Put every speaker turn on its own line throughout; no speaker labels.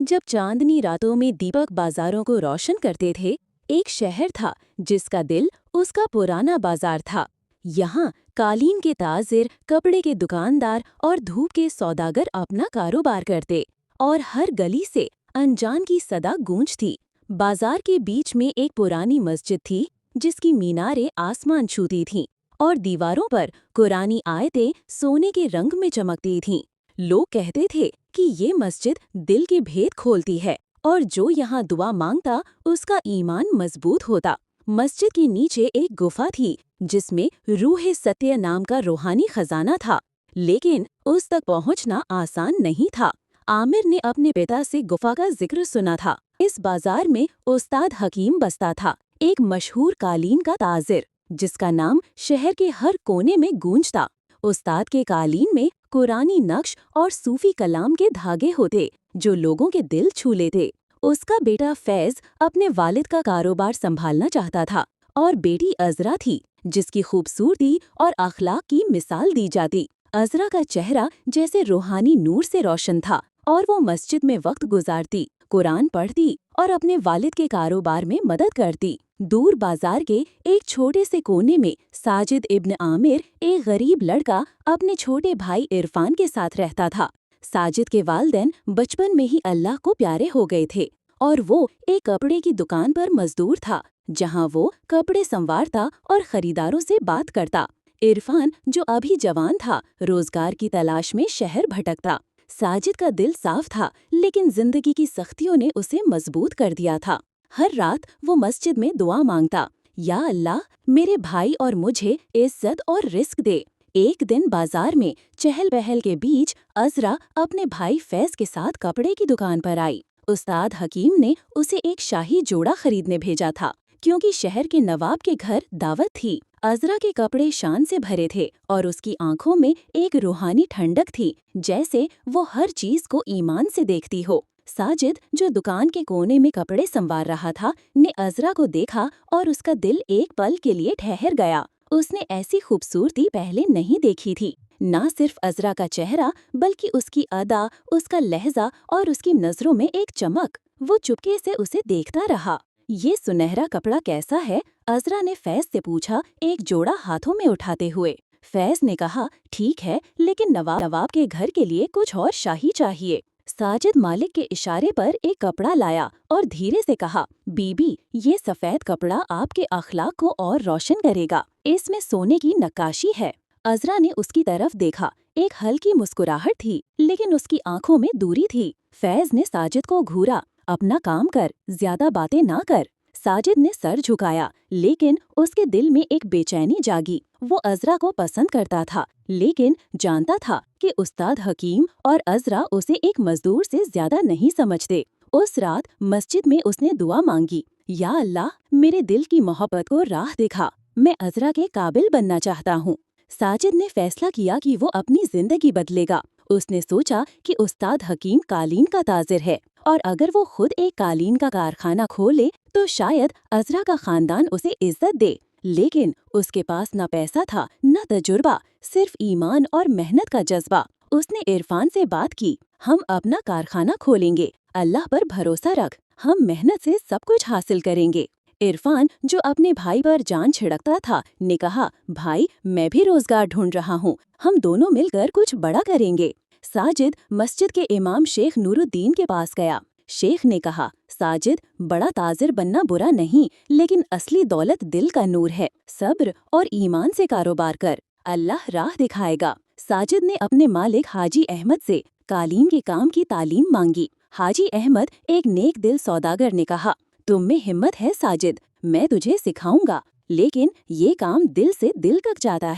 जब चांदनी रातों में दीपक बाजारों को रोशन करते थे, एक शहर था जिसका दिल उसका पुराना बाजार था। यहाँ कालीन के ताजिर, कपड़े के दुकानदार और धूप के सौदागर अपना कारोबार करते और हर गली से अनजान की सदा गूंजती। बाजार के बीच में एक पुरानी मस्जिद थी जिसकी मीनारें आसमान छूती थीं और दीवारों पर कुरानी आयतें सोने के रंग में चमकती थीं। लोग कहते थे कि ये मस्जिद दिल के भेद खोलती है और जो यहाँ दुआ मांगता उसका ईमान मजबूत होता। मस्जिद के नीचे एक गुफा थी जिसमें रूह सत्य नाम का रूहानी खजाना था, लेकिन उस तक पहुँचना आसान नहीं था। आमिर ने अपने पिता से गुफा का जिक्र सुना था। इस बाजार में उस्ताद हकीम बसता था, एक मशहूर कालीन का ताजिर जिसका नाम शहर के हर कोने में गूंजता। उस्ताद के कालीन में कुरानी नक्श और सूफी कलाम के धागे होते जो लोगों के दिल छू लेते। उसका बेटा फैज अपने वालिद का कारोबार संभालना चाहता था और बेटी अजरा थी जिसकी खूबसूरती और अखलाक की मिसाल दी जाती। अजरा का चेहरा जैसे रूहानी नूर से रोशन था और वो मस्जिद में वक्त गुजारती, कुरान पढ़ती और अपने वालिद के कारोबार में मदद करती। दूर बाजार के एक छोटे से कोने में साजिद इब्न आमिर, एक गरीब लड़का, अपने छोटे भाई इरफान के साथ रहता था। साजिद के वालिदैन बचपन में ही अल्लाह को प्यारे हो गए थे और वो एक कपड़े की दुकान पर मजदूर था जहां वो कपड़े संवारता और खरीदारों से बात करता। इरफान, जो अभी जवान था, रोजगार की तलाश में शहर भटकता। साजिद का दिल साफ था, लेकिन जिंदगी की सख्तियों ने उसे मजबूत कर दिया था। हर रात वो मस्जिद में दुआ मांगता, या अल्लाह, मेरे भाई और मुझे इज्जत और रिस्क दे। एक दिन बाजार में चहल पहल के बीच अजरा अपने भाई फैज के साथ कपड़े की दुकान पर आई। उस्ताद हकीम ने उसे एक शाही जोड़ा खरीदने भेजा था क्योंकि शहर के नवाब के घर दावत थी। अजरा के कपड़े शान से भरे थे और उसकी आंखों में एक रूहानी ठंडक थी, जैसे वो हर चीज को ईमान से देखती हो। साजिद, जो दुकान के कोने में कपड़े संवार रहा था, ने अजरा को देखा और उसका दिल एक पल के लिए ठहर गया। उसने ऐसी खूबसूरती पहले नहीं देखी थी। ना सिर्फ अजरा का चेहरा, बल्कि उसकी अदा, उसका लहजा और उसकी नजरों में एक चमक। वो चुपके से उसे देखता रहा। ये सुनहरा कपड़ा कैसा है? अजरा ने फैज से पूछा, एक जोड़ा हाथों में उठाते हुए। फैज ने कहा, ठीक है, लेकिन नवाब के घर के लिए कुछ और शाही चाहिए। साजिद मालिक के इशारे पर एक कपड़ा लाया और धीरे से कहा, बीबी, ये सफेद कपड़ा आपके अखलाक को और रोशन करेगा। इसमें सोने की नक्काशी है। अजरा ने उसकी तरफ देखा। एक हल्की मुस्कुराहट थी, लेकिन उसकी आंखों में दूरी थी। फैज ने साजिद को घूरा, अपना काम कर, ज्यादा बातें ना कर। साजिद ने सर झुकाया, लेकिन उसके दिल में एक बेचैनी जागी। वो अजरा को पसंद करता था, लेकिन जानता था कि उस्ताद हकीम और अजरा उसे एक मजदूर से ज्यादा नहीं समझते। उस रात मस्जिद में उसने दुआ मांगी, या अल्लाह, मेरे दिल की मोहब्बत को राह दिखा। मैं अजरा के काबिल बनना चाहता हूँ। साजिद ने फैसला किया कि वो अपनी जिंदगी बदलेगा। उसने सोचा कि उस्ताद हकीम कालीन का ताजिर है और अगर वो खुद एक कालीन का कारखाना खोले तो शायद अजरा का खानदान उसे इज्जत दे। लेकिन उसके पास न पैसा था, न तजुर्बा, सिर्फ ईमान और मेहनत का जज्बा। उसने इरफान से बात की, हम अपना कारखाना खोलेंगे, अल्लाह पर भरोसा रख, हम मेहनत से सब कुछ हासिल करेंगे। इरफान, जो अपने भाई पर जान छिड़कता था, ने कहा, भाई, मैं भी रोजगार ढूंढ रहा हूँ, हम दोनों मिलकर कुछ बड़ा करेंगे। साजिद मस्जिद के इमाम शेख नूरुद्दीन के पास गया। शेख ने कहा, साजिद, बड़ा ताजिर बनना बुरा नहीं, लेकिन असली दौलत दिल का नूर है। सब्र और ईमान से कारोबार कर, अल्लाह राह दिखाएगा। साजिद ने अपने मालिक हाजी अहमद से कालीन के काम की तालीम मांगी। हाजी अहमद, एक नेक दिल सौदागर, ने कहा, तुम में हिम्मत है साजिद, मैं तुझे सिखाऊंगा, लेकिन ये काम दिल से दिल तक जाता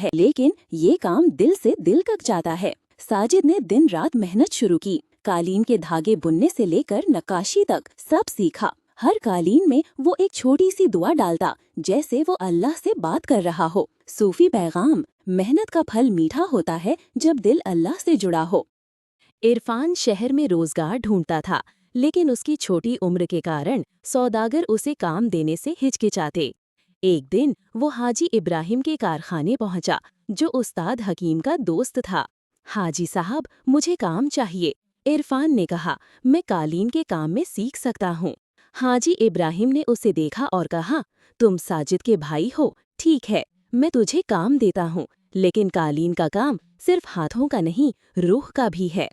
है। साजिद ने दिन रात मेहनत शुरू की। कालीन के धागे बुनने से लेकर नक्काशी तक सब सीखा। हर कालीन में वो एक छोटी सी दुआ डालता, जैसे वो अल्लाह से बात कर रहा हो। सूफी पैगाम, मेहनत का फल मीठा होता है जब दिल अल्लाह से जुड़ा हो। इरफान शहर में रोजगार ढूंढता था, लेकिन उसकी छोटी उम्र के कारण सौदागर उसे काम देने से हिचकिचाते। एक दिन वो हाजी इब्राहिम के कारखाने पहुंचा, जो उस्ताद हकीम का दोस्त था। हाजी साहब, मुझे काम चाहिए, इरफान ने कहा, मैं कालीन के काम में सीख सकता हूँ। हाजी इब्राहिम ने उसे देखा और कहा, तुम साजिद के भाई हो, ठीक है, मैं तुझे काम देता हूँ, लेकिन कालीन का काम सिर्फ हाथों का नहीं, रूह का भी है।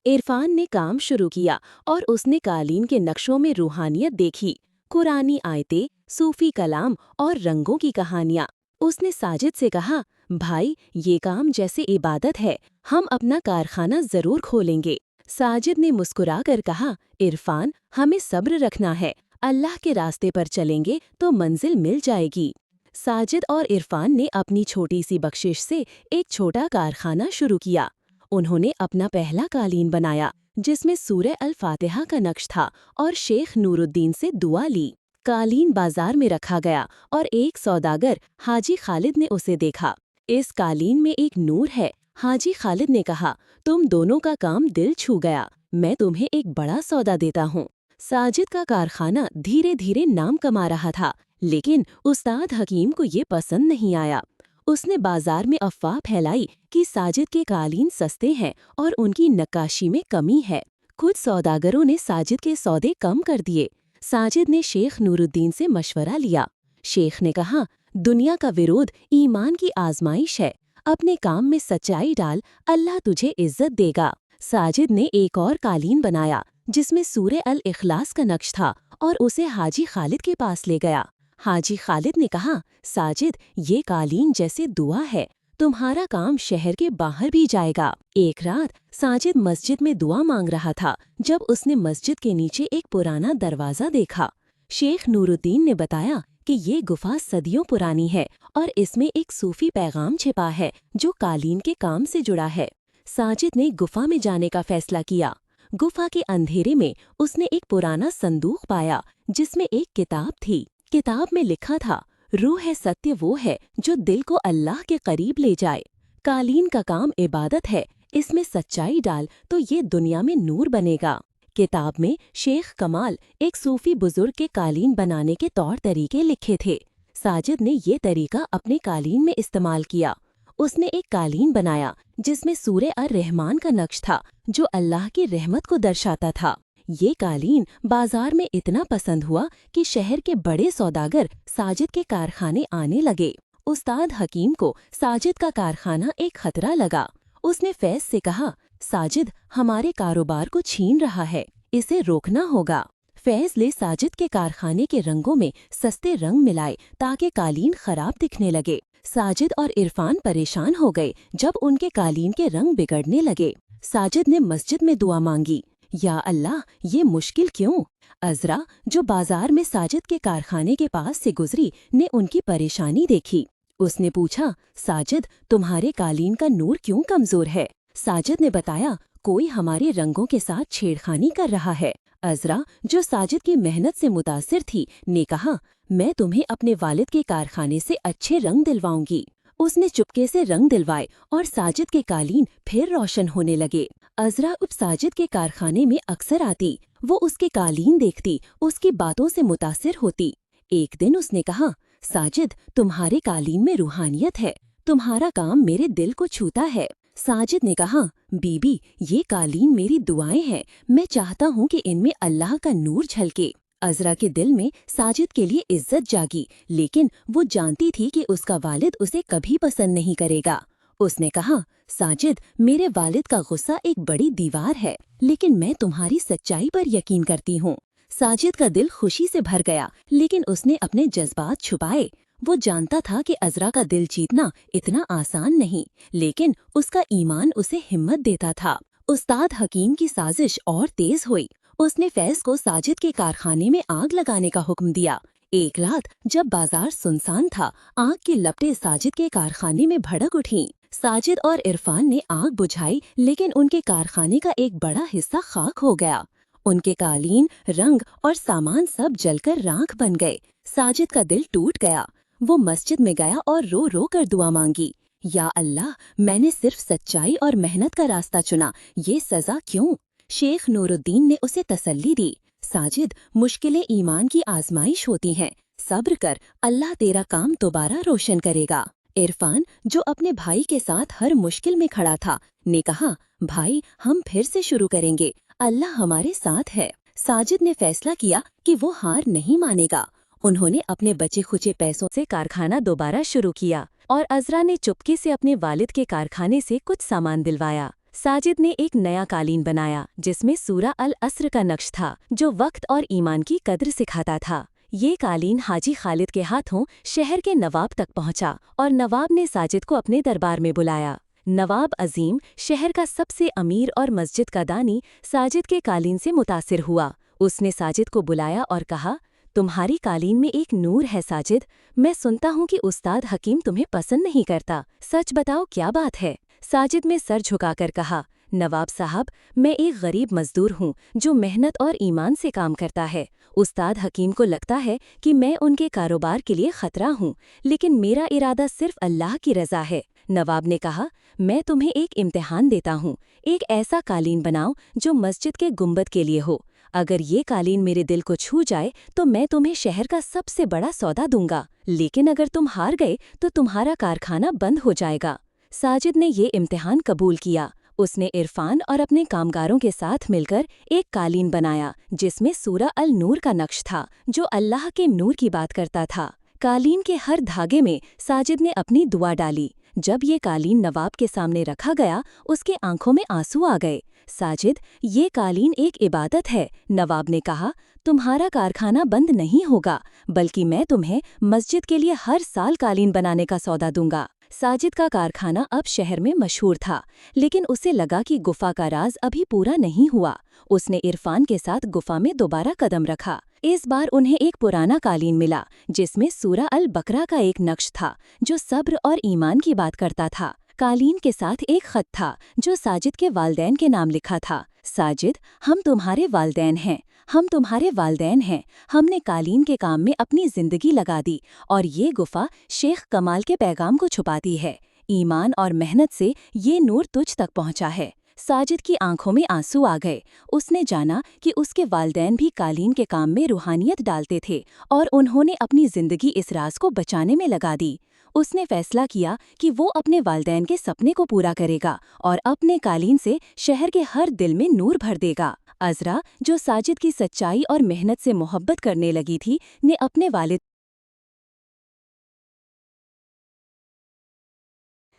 इरफान ने काम शुरू किया और उसने कालीन के नक्शों में रूहानियत देखी, कुरानी आयतें, सूफी कलाम और रंगों की कहानियाँ। उसने साजिद से कहा, भाई ये काम जैसे इबादत है, हम अपना कारखाना जरूर खोलेंगे। साजिद ने मुस्कुराकर कहा, इरफान हमें सब्र रखना है, अल्लाह के रास्ते पर चलेंगे तो मंजिल मिल जाएगी। साजिद और इरफान ने अपनी छोटी सी बख्शिश से एक छोटा कारखाना शुरू किया। उन्होंने अपना पहला कालीन बनाया जिसमें सूरह अल फातिहा का नक्श था और शेख नूरुद्दीन से दुआ ली। कालीन बाजार में रखा गया और एक सौदागर हाजी खालिद ने उसे देखा। इस कालीन में एक नूर है। हाजी खालिद ने कहा, तुम दोनों का काम दिल छू गया, मैं तुम्हें एक बड़ा सौदा देता हूँ। साजिद का कारखाना धीरे धीरे नाम कमा रहा था, लेकिन उस्ताद हकीम को ये पसंद नहीं आया। उसने बाजार में अफवाह फैलाई कि साजिद के कालीन सस्ते हैं और उनकी नक्काशी में कमी है। कुछ सौदागरों ने साजिद के सौदे कम कर दिए। साजिद ने शेख नूरुद्दीन से मशवरा लिया। शेख ने कहा, दुनिया का विरोध ईमान की आजमाइश है, अपने काम में सच्चाई डाल, अल्लाह तुझे इज्जत देगा। साजिद ने एक और कालीन बनाया जिसमें सूरह अल इखलास का नक्श था और उसे हाजी खालिद के पास ले गया। हाजी खालिद ने कहा, साजिद ये कालीन जैसे दुआ है, तुम्हारा काम शहर के बाहर भी जाएगा। एक रात साजिद मस्जिद में दुआ मांग रहा था जब उसने मस्जिद के नीचे एक पुराना दरवाजा देखा। शेख नूरुद्दीन ने बताया कि ये गुफा सदियों पुरानी है और इसमें एक सूफी पैगाम छिपा है जो कालीन के काम से जुड़ा है। साजिद ने गुफा में जाने का फैसला किया। गुफा के अंधेरे में उसने एक पुराना संदूक पाया जिसमें एक किताब थी। किताब में लिखा था, रूह है सत्य वो है जो दिल को अल्लाह के करीब ले जाए। कालीन का काम इबादत है, इसमें सच्चाई डाल तो ये दुनिया में नूर बनेगा। किताब में शेख कमाल एक सूफी बुजुर्ग के कालीन बनाने के तौर तरीके लिखे थे। साजिद ने ये तरीका अपने कालीन में इस्तेमाल किया। उसने एक कालीन बनाया जिसमें सूरह अर रहमान का नक्श था जो अल्लाह की रहमत को दर्शाता था। ये कालीन बाजार में इतना पसंद हुआ कि शहर के बड़े सौदागर साजिद के कारखाने आने लगे। उस्ताद हकीम को साजिद का कारखाना एक खतरा लगा। उसने फैज से कहा, साजिद हमारे कारोबार को छीन रहा है, इसे रोकना होगा। फैज ने साजिद के कारखाने के रंगों में सस्ते रंग मिलाए ताकि कालीन खराब दिखने लगे। साजिद और इरफान परेशान हो गए जब उनके कालीन के रंग बिगड़ने लगे। साजिद ने मस्जिद में दुआ मांगी, या अल्लाह ये मुश्किल क्यों? अजरा जो बाजार में साजिद के कारखाने के पास से गुजरी ने उनकी परेशानी देखी। उसने पूछा, साजिद तुम्हारे कालीन का नूर क्यों कमजोर है? साजिद ने बताया, कोई हमारे रंगों के साथ छेड़खानी कर रहा है। अजरा जो साजिद की मेहनत से मुतासिर थी ने कहा, मैं तुम्हें अपने वालिद के कारखाने से अच्छे रंग दिलवाऊंगी। उसने चुपके से रंग दिलवाए और साजिद के कालीन फिर रोशन होने लगे। अजरा अब साजिद के कारखाने में अक्सर आती। वो उसके कालीन देखती, उसकी बातों से मुतासिर होती। एक दिन उसने कहा, साजिद तुम्हारे कालीन में रूहानियत है, तुम्हारा काम मेरे दिल को छूता है। साजिद ने कहा, बीबी ये कालीन मेरी दुआएं हैं, मैं चाहता हूँ कि इनमें अल्लाह का नूर झलके। अजरा के दिल में साजिद के लिए इज्जत जागी, लेकिन वो जानती थी कि उसका वालिद उसे कभी पसंद नहीं करेगा। उसने कहा, साजिद मेरे वालिद का गुस्सा एक बड़ी दीवार है, लेकिन मैं तुम्हारी सच्चाई पर यकीन करती हूँ। साजिद का दिल खुशी से भर गया, लेकिन उसने अपने जज्बात छुपाए। वो जानता था कि अजरा का दिल जीतना इतना आसान नहीं, लेकिन उसका ईमान उसे हिम्मत देता था। उस्ताद हकीम की साजिश और तेज हुई। उसने फैज को साजिद के कारखाने में आग लगाने का हुक्म दिया। एक रात जब बाजार सुनसान था, आग की लपटें साजिद के कारखाने में भड़क उठीं। साजिद और इरफान ने आग बुझाई, लेकिन उनके कारखाने का एक बड़ा हिस्सा खाक हो गया। उनके कालीन, रंग और सामान सब जलकर राख बन गए। साजिद का दिल टूट गया। वो मस्जिद में गया और रो रो कर दुआ मांगी, या अल्लाह मैंने सिर्फ सच्चाई और मेहनत का रास्ता चुना, ये सजा क्यों? शेख नूरुद्दीन ने उसे तसल्ली दी, साजिद मुश्किलें ईमान की आजमाइश होती हैं, सब्र कर, अल्लाह तेरा काम दोबारा रोशन करेगा। इरफान, जो अपने भाई के साथ हर मुश्किल में खड़ा था, ने कहा, भाई हम फिर से शुरू करेंगे, अल्लाह हमारे साथ है। साजिद ने फैसला किया कि वो हार नहीं मानेगा। उन्होंने अपने बचे खुचे पैसों से कारखाना दोबारा शुरू किया और अजरा ने चुपके से अपने वालिद के कारखाने से कुछ सामान दिलवाया। साजिद ने एक नया कालीन बनाया जिसमें सूरा अल अस्र का नक्श था, जो वक्त और ईमान की कद्र सिखाता था। ये कालीन हाजी खालिद के हाथों शहर के नवाब तक पहुंचा और नवाब ने साजिद को अपने दरबार में बुलाया। नवाब अजीम, शहर का सबसे अमीर और मस्जिद का दानी, साजिद के कालीन से मुतासिर हुआ। उसने साजिद को बुलाया और कहा, तुम्हारी कालीन में एक नूर है साजिद। मैं सुनता हूँ कि उस्ताद हकीम तुम्हें पसंद नहीं करता, सच बताओ क्या बात है। साजिद ने सर झुकाकर कहा, नवाब साहब, मैं एक गरीब मजदूर हूँ जो मेहनत और ईमान से काम करता है। उस्ताद हकीम को लगता है कि मैं उनके कारोबार के लिए खतरा हूँ, लेकिन मेरा इरादा सिर्फ अल्लाह की रज़ा है। नवाब ने कहा, मैं तुम्हें एक इम्तिहान देता हूँ। एक ऐसा कालीन बनाओ जो मस्जिद के गुंबद के लिए हो। अगर ये कालीन मेरे दिल को छू जाए तो मैं तुम्हें शहर का सबसे बड़ा सौदा दूंगा, लेकिन अगर तुम हार गए तो तुम्हारा कारखाना बंद हो जाएगा। साजिद ने ये इम्तिहान कबूल किया। उसने इरफान और अपने कामगारों के साथ मिलकर एक कालीन बनाया जिसमें सूरा अल नूर का नक्श था, जो अल्लाह के नूर की बात करता था। कालीन के हर धागे में साजिद ने अपनी दुआ डाली। जब ये कालीन नवाब के सामने रखा गया, उसके आंखों में आंसू आ गए। साजिद, ये कालीन एक इबादत है। नवाब ने कहा, तुम्हारा कारखाना बंद नहीं होगा, बल्कि मैं तुम्हें मस्जिद के लिए हर साल कालीन बनाने का सौदा दूंगा। साजिद का कारखाना अब शहर में मशहूर था, लेकिन उसे लगा कि गुफा का राज अभी पूरा नहीं हुआ। उसने इरफान के साथ गुफा में दोबारा कदम रखा। इस बार उन्हें एक पुराना कालीन मिला जिसमें सूरा अल बकरा का एक नक्श था, जो सब्र और ईमान की बात करता था। कालीन के साथ एक खत था जो साजिद के वालदैन के नाम लिखा था। साजिद, हम तुम्हारे वालदैन हैं, हम तुम्हारे वालदैन हैं। हमने कालीन के काम में अपनी जिंदगी लगा दी और ये गुफा शेख कमाल के पैगाम को छुपाती है। ईमान और मेहनत से ये नूर तुझ तक पहुंचा है। साजिद की आंखों में आंसू आ गए। उसने जाना कि उसके वालदैन भी कालीन के काम में रूहानियत डालते थे और उन्होंने अपनी जिंदगी इस राज को बचाने में लगा दी। उसने फैसला किया कि वो अपने वालदैन के सपने को पूरा करेगा और अपने कालीन से शहर के हर दिल में नूर भर देगा। अजरा, जो साजिद की सच्चाई और मेहनत से मोहब्बत करने लगी थी, ने अपने वालिद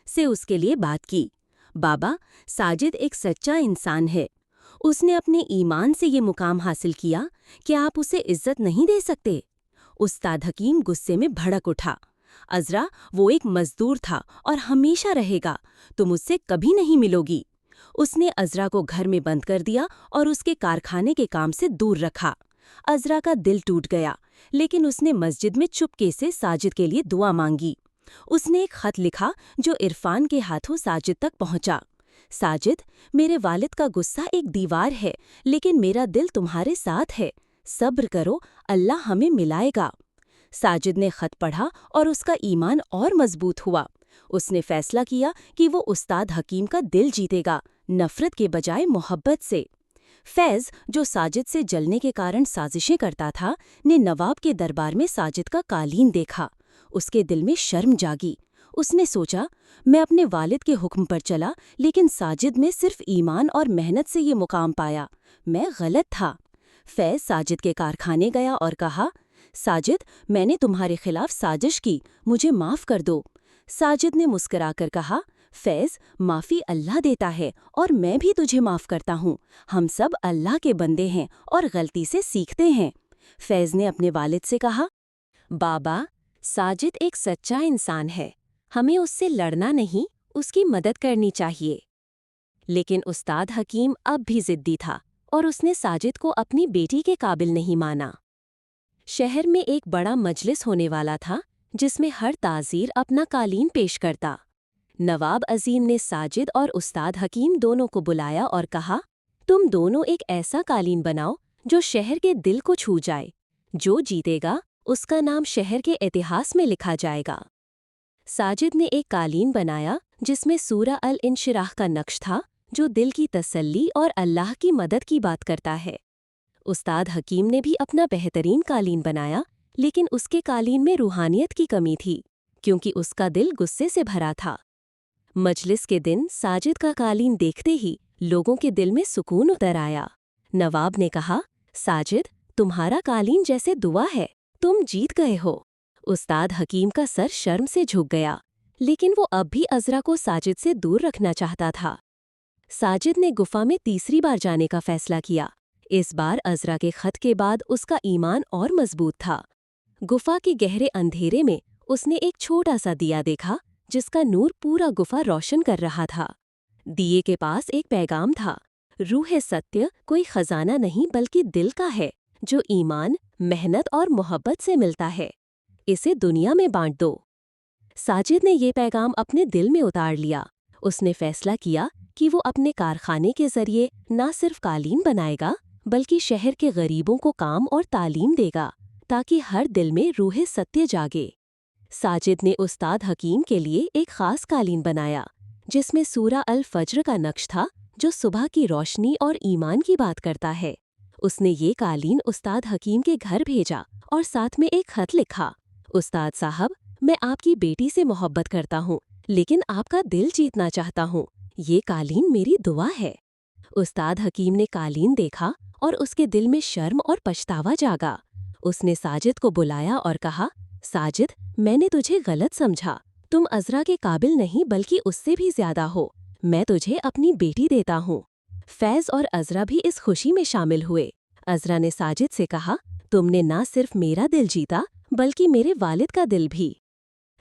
से उसके लिए बात की। बाबा, साजिद एक सच्चा इंसान है। उसने अपने ईमान से ये मुकाम हासिल किया कि आप उसे इज्जत नहीं दे सकते। उस्ताद हकीम गुस्से में भड़क उठा। अजरा, वो एक मजदूर था और हमेशा रहेगा। तुम उससे कभी नहीं मिलोगी। उसने अजरा को घर में बंद कर दिया और उसके कारखाने के काम से दूर रखा। अजरा का दिल टूट गया, लेकिन उसने मस्जिद में चुपके से साजिद के लिए दुआ मांगी। उसने एक खत लिखा जो इरफान के हाथों साजिद तक पहुंचा। साजिद, मेरे वालिद का गुस्सा एक दीवार है, लेकिन मेरा दिल तुम्हारे साथ है। सब्र करो, अल्लाह हमें मिलाएगा। साजिद ने खत पढ़ा और उसका ईमान और मजबूत हुआ। उसने फैसला किया कि वो उस्ताद हकीम का दिल जीतेगा, नफरत के बजाय मोहब्बत से। फैज़, जो साजिद से जलने के कारण साजिशें करता था, ने नवाब के दरबार में साजिद का कालीन देखा। उसके दिल में शर्म जागी। उसने सोचा, मैं अपने वालिद के हुक्म पर चला, लेकिन साजिद में सिर्फ ईमान और मेहनत से ये मुकाम पाया। मैं गलत था। फैज़ साजिद के कारखाने गया और कहा, साजिद, मैंने तुम्हारे खिलाफ साजिश की, मुझे माफ़ कर दो। साजिद ने मुस्कुराकर कहा, फैज़, माफ़ी अल्लाह देता है और मैं भी तुझे माफ़ करता हूँ। हम सब अल्लाह के बंदे हैं और गलती से सीखते हैं। फैज़ ने अपने वालिद से कहा, बाबा, साजिद एक सच्चा इंसान है। हमें उससे लड़ना नहीं, उसकी मदद करनी चाहिए। लेकिन उस्ताद हकीम अब भी ज़िद्दी था और उसने साजिद को अपनी बेटी के काबिल नहीं माना। शहर में एक बड़ा मजलिस होने वाला था जिसमें हर ताज़ीर अपना कालीन पेश करता। नवाब अजीम ने साजिद और उस्ताद हकीम दोनों को बुलाया और कहा, तुम दोनों एक ऐसा कालीन बनाओ जो शहर के दिल को छू जाए। जो जीतेगा उसका नाम शहर के इतिहास में लिखा जाएगा। साजिद ने एक कालीन बनाया जिसमें सूरा अल इंशिराह का नक्श था, जो दिल की तसल्ली और अल्लाह की मदद की बात करता है। उस्ताद हकीम ने भी अपना बेहतरीन कालीन बनाया, लेकिन उसके कालीन में रूहानियत की कमी थी। क्योंकि उसका दिल गुस्से से भरा था। मजलिस के दिन साजिद का कालीन देखते ही लोगों के दिल में सुकून उतर आया। नवाब ने कहा, साजिद, तुम्हारा कालीन जैसे दुआ है, तुम जीत गए हो। उस्ताद हकीम का सर शर्म से झुक गया, लेकिन वो अब भी अज़रा को साजिद से दूर रखना चाहता था। साजिद ने गुफा में तीसरी बार जाने का फैसला किया। इस बार अज़रा के खत के बाद उसका ईमान और मजबूत था। गुफा के गहरे अंधेरे में उसने एक छोटा सा दिया देखा, जिसका नूर पूरा गुफा रोशन कर रहा था। दिए के पास एक पैगाम था, रूह सत्य कोई खजाना नहीं बल्कि दिल का है, जो ईमान, मेहनत और मोहब्बत से मिलता है। इसे दुनिया में बांट दो। साजिद ने ये पैगाम अपने दिल में उतार लिया। उसने फैसला किया कि वो अपने कारखाने के जरिए न सिर्फ कालीन बनाएगा, बल्कि शहर के गरीबों को काम और तालीम देगा, ताकि हर दिल में रूह सत्य जागे। साजिद ने उस्ताद हकीम के लिए एक खास कालीन बनाया, जिसमें सूरा अल फज्र का नक्श था, जो सुबह की रोशनी और ईमान की बात करता है। उसने ये कालीन उस्ताद हकीम के घर भेजा और साथ में एक खत लिखा, उस्ताद साहब, मैं आपकी बेटी से मोहब्बत करता हूँ, लेकिन आपका दिल जीतना चाहता हूँ। ये कालीन मेरी दुआ है। उस्ताद हकीम ने कालीन देखा और उसके दिल में शर्म और पछतावा जागा। उसने साजिद को बुलाया और कहा, साजिद, मैंने तुझे गलत समझा। तुम अज़रा के काबिल नहीं बल्कि उससे भी ज्यादा हो। मैं तुझे अपनी बेटी देता हूँ। फैज़ और अज़रा भी इस खुशी में शामिल हुए। अज़रा ने साजिद से कहा, तुमने ना सिर्फ मेरा दिल जीता बल्कि मेरे वालिद का दिल भी।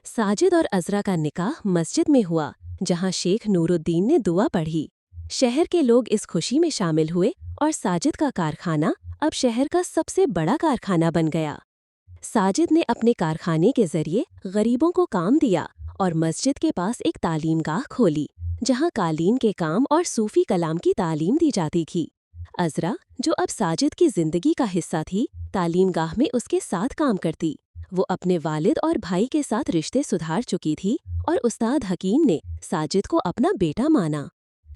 साजिद और अज़रा का निकाह मस्जिद में हुआ, जहाँ शेख नूरुद्दीन ने दुआ पढ़ी। शहर के लोग इस खुशी में शामिल हुए और साजिद का कारखाना अब शहर का सबसे बड़ा कारखाना बन गया। साजिद ने अपने कारखाने के जरिए गरीबों को काम दिया और मस्जिद के पास एक तालीमगाह खोली, जहाँ कालीन के काम और सूफी कलाम की तालीम दी जाती थी। अज़रा, जो अब साजिद की जिंदगी का हिस्सा थी, तालीमगाह में उसके साथ काम करती। वो अपने वालिद और भाई के साथ रिश्ते सुधार चुकी थी और उस्ताद हकीम ने साजिद को अपना बेटा माना।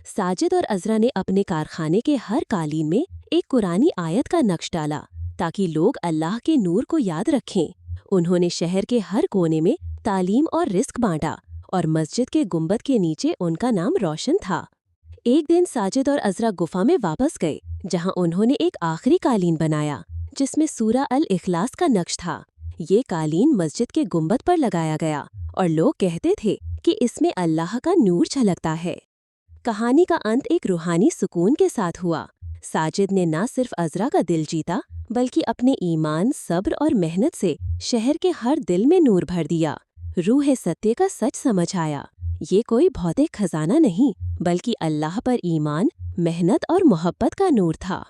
साजिद और अज़रा ने अपने कारखाने के हर कालीन में एक कुरानी आयत का नक्श डाला, ताकि लोग अल्लाह के नूर को याद रखें। उन्होंने शहर के हर कोने में तालीम और रिस्क बांटा और मस्जिद के गुंबद के नीचे उनका नाम रोशन था। एक दिन साजिद और अज़रा गुफा में वापस गए, जहां उन्होंने एक आखिरी कालीन बनाया, जिसमें सूरा अल इखलास का नक्श था। ये कालीन मस्जिद के गुंबद पर लगाया गया और लोग कहते थे कि इसमें अल्लाह का नूर झलकता है। कहानी का अंत एक रूहानी सुकून के साथ हुआ। साजिद ने न सिर्फ अज़रा का दिल जीता, बल्कि अपने ईमान, सब्र और मेहनत से शहर के हर दिल में नूर भर दिया। रूह सत्य का सच समझ आया। ये कोई भौतिक खजाना नहीं, बल्कि अल्लाह पर ईमान, मेहनत और मोहब्बत का नूर था।